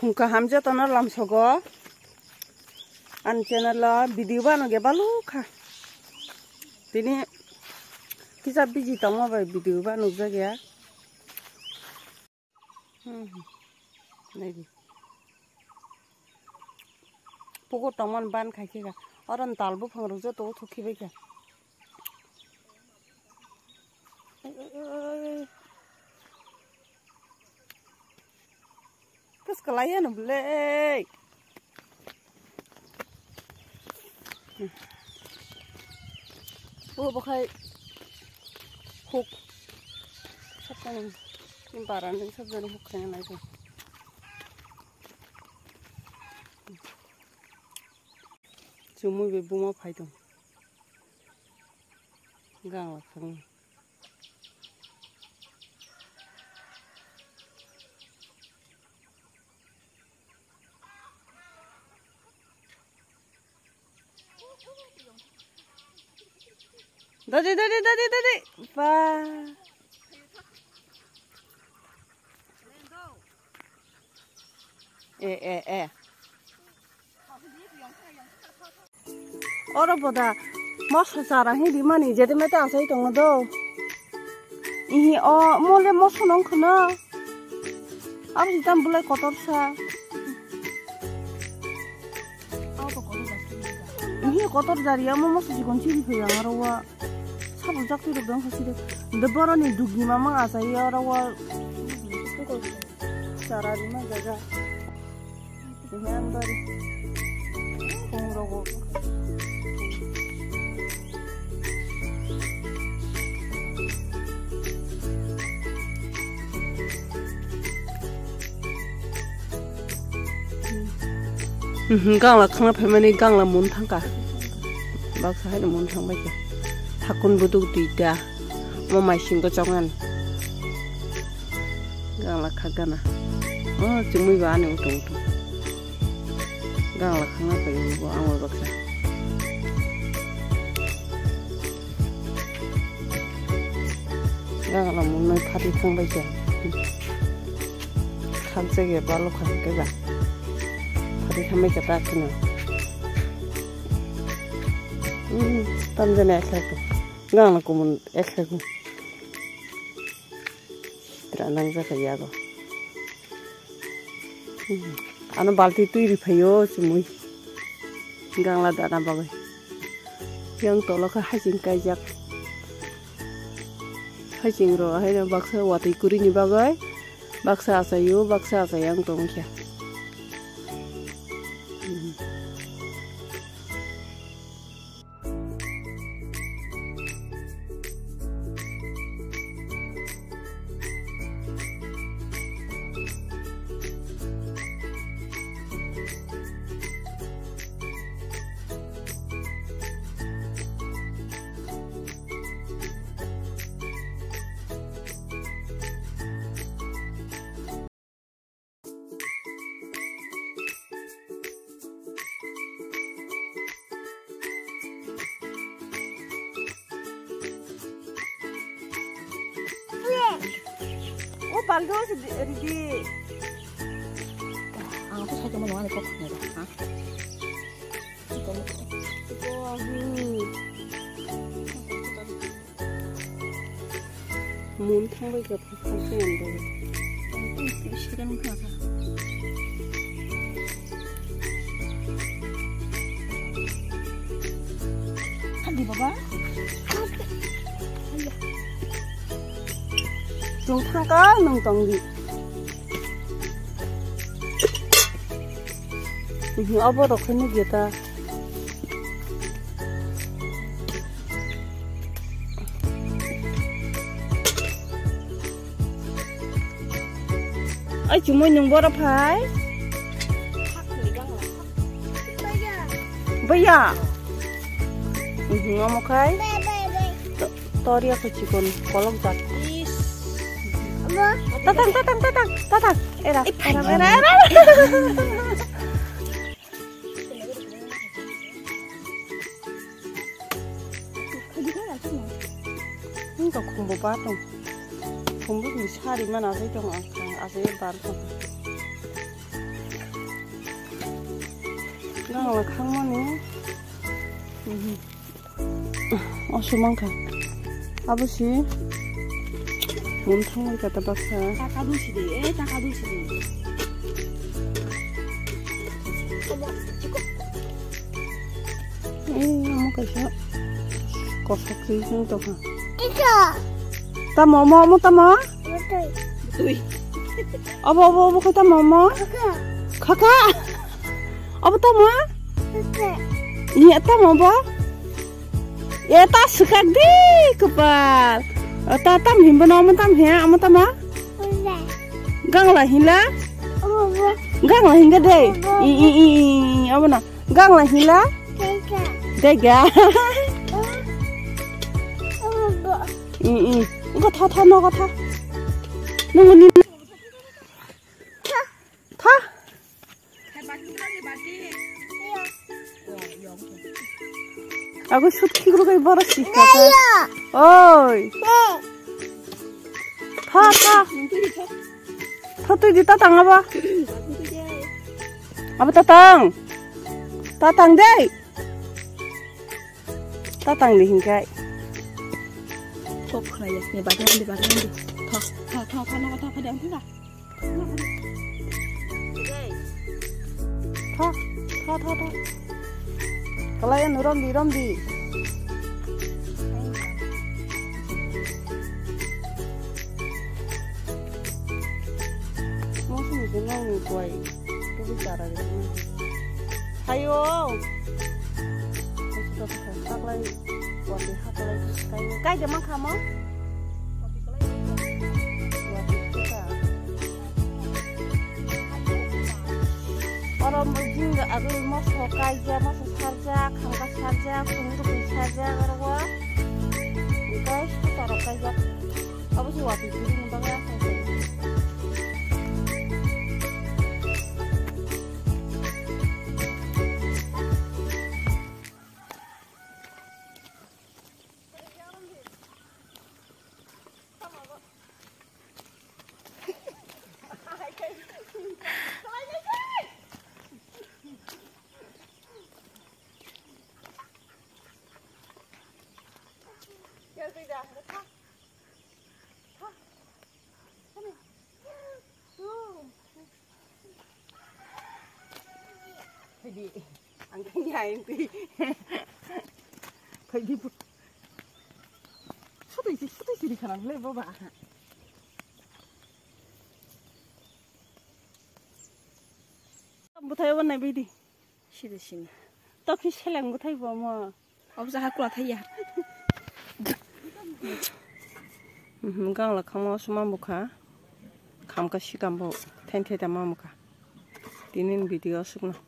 Thungka hamja tonar lam sogo an channel la video bano ge balu kha tini kisa biji tamo ba video bano jagya nei pogo tamon ban khai ga aran talbu phangro jo to thukhi be ga kas kalayan ble bu bakai hook sapang timbaran ding sabjani hook kaya nai ko jumui be buma phai dong gang la khang Dadi ba ora boda mosha sara hi di mani jede meta asai tong do ihi o mole mosha nong khna ab jitam bulai kotor sa ihi kotor jariya mo mosha jikon chiri phya arawa sabu jakti ro dong hasire de boroni dugi mama asai arawa sara di ma jaga Yan bari kung rogo gang la khang phamani gang la mun thang ka bak sa hai mun thang ba ka thakun buduk tuita mo mai sing ko chongan gang la khagana chumui ba ne utung utung gang la khang pa yung bo ang bak sa gang la mun noi phati thang ba ka khang se ge ba lo khang ke ba Hari kami kata kena, tanjane ekla tu, gang aku mun ekla tu, teranang jaga ya go. Anu balti tu iri phayo cumui, gang la dana bagai, yang tolak hajing kajak, hajing ro, hai baksa wati kuri ni bagai, baksa asayu, baksa asayang tongkya. Paldo ready. Aku saja mau nanya kok nggak? Hah? Mun thang bay gặp không xem rồi. Cũng sẽ đem cả. Hadi baba. Chúng thang cá nông tông gì? Ini apa dok ini kita? Ay cuma nyung borap hai? Baya. Ngomong kai? Tori aku cikon kolong tak. Tatang. Era. Ini kok kumbu patung. Kumbu bisa di mana sih dong? Asal bar. Gangla khangmani. Osumangka. Abusi. Muntang kata baksa. Taka dusi deh, taka dusi deh. Kamu kasih. Kosak sih itu kan. Iya. Tamo. Betul. Apa kita mama? Kakak. Apa tamo? Iya tamo apa? Ya tak sekak di kepal. Tam himba nama tam ya, ama tama? Gang lah hila. Gang lah hingga deh. Apa na? Gang lah hila. Dega. Enggak tha no tha. Nunggu ni. Tha. Aku shoot kigro kai boros sih. Oi. Tha. Tha tu di tatang apa? Apa tatang? Tatang deh. Tatang di hingkai. Top kaya ni bagian di. Tha no tha pada apa? Tha. Kalian rom di. Musuh itu nang kuai. Itu bicara dia. Hayo. Sudah tak lagi. Waktu hak lagi. Kai dia makan mau? Orang berjingga aku masuk kaja, masuk sarja, kangkas sarja, untuk sarja, karena guys, taruh kaja. Apa sih waktu itu nembangnya? Jadi angkanya inti. Kayak gitu. Sudah isi di kanan le bawa. Butai warna bedi. Sini. Tapi selang butai bawa. Aku sah aku lah ya. Gang lah kamu semua muka. Kamu kasih kamu tente dama muka. Dinin video sukna.